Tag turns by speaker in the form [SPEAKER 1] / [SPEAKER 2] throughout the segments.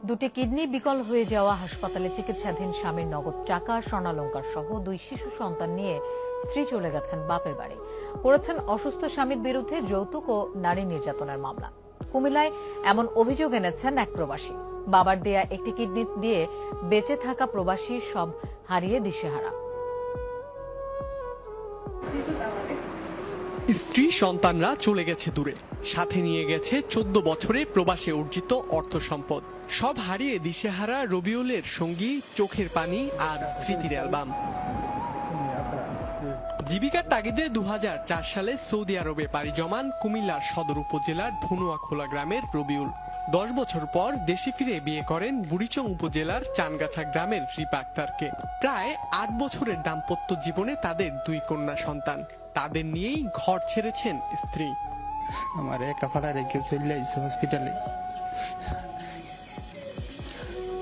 [SPEAKER 1] দুটি কিডনি বিকল হয়ে যাওয়া হাসপাতালে চিকিৎসাধীন স্বামীর নগদ টাকা, স্বর্ণালংকার সহ 2 শিশু সন্তান নিয়ে স্ত্রী চলে গেছেন বাপের বাড়ি। করেছেন অসুস্থ স্বামীর বিরুদ্ধে যৌতুক ও নারী নির্যাতনের মামলা। কুমিল্লায় এমন অভিযোগ এনেছেন এক প্রবাসী। বাবার দেয়া একটি কিডনি দিয়ে বেঁচে থাকা প্রবাসী সব হারিয়ে দিশেহারা।
[SPEAKER 2] স্ত্রী সন্তানরা চলে গেছে দূরে, সাথে নিয়ে গেছে 14 বছরে প্রবাসে অর্জিত অর্থ সম্পদ। সব হারিয়ে দিশেহারা রবিউলের সঙ্গী, চোখের পানি আর স্মৃতির অ্যালবাম। জীবিকার তাগিদে 2004 সালে সৌদি আরবে পাড়ি জমান কুমিল্লার সদর উপজেলার ধনুয়াখোলা গ্রামের রবিউল। 10 বছর পর দেশে ফিরে বিয়ে করেন বুড়িচং উপজেলার চানগাছা গ্রামের রিপা আক্তারকে। প্রায় 8 বছরের দাম্পত্য জীবনে তাদের 2 কন্যা সন্তান। তাদের নিয়েই ঘর ছেড়েছেন স্ত্রী।
[SPEAKER 3] আমার একা ফালা রেখে চলে আইছে হসপিটালে।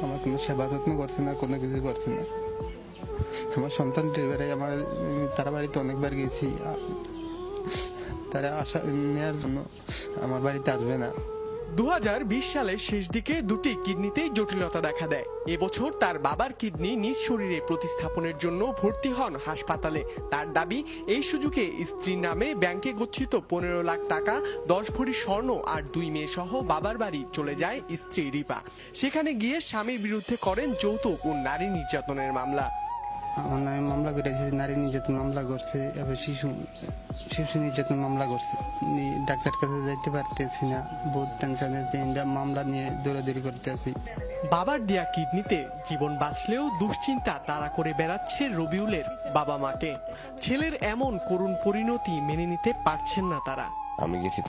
[SPEAKER 3] আমার কোনো সেবা যত্ন করছে না, কোনো কিছু করছে না। আমার সন্তানটির বেড়াই আমার তারা বাড়িতে অনেকবার গেছি, তারা আশা নেওয়ার জন্য আমার বাড়িতে আসবে না।
[SPEAKER 2] 2020 সালের শেষ দিকে 2টি কিডনিতেই জটিলতা দেখা দেয়। এবছর তার বাবার কিডনি নিজ শরীরে প্রতিস্থাপনের জন্য ভর্তি হন হাসপাতালে। তার দাবি, এই সুযোগে স্ত্রীর নামে ব্যাংকে গচ্ছিত 15 লাখ টাকা, 10 ভরি স্বর্ণ আর 2 মেয়ে সহ বাবার বাড়ি চলে যায় স্ত্রী রিপা। সেখানে গিয়ে স্বামীর বিরুদ্ধে করেন যৌতুক ও নারী নির্যাতনের মামলা।
[SPEAKER 3] আমার নামে মামলা করেছে, নারী নির্যাতন মামলা করছে, এবার শিশু নির্যাতন মামলা করছে। ডাক্তার কাছে যাইতে পারতেছি না, বহুত টেনশনে মামলা নিয়ে দৌড়াদৌড়ি করতে আছি।
[SPEAKER 2] বাবার দেয়া কিডনিতে জীবন বাঁচলেও দুশ্চিন্তা তাড়া করে বেড়াচ্ছে রবিউলের বাবা মাকে। ছেলের এমন করুণ পরিণতি মেনে নিতে পারছেন না তারা।
[SPEAKER 4] আমি গেছি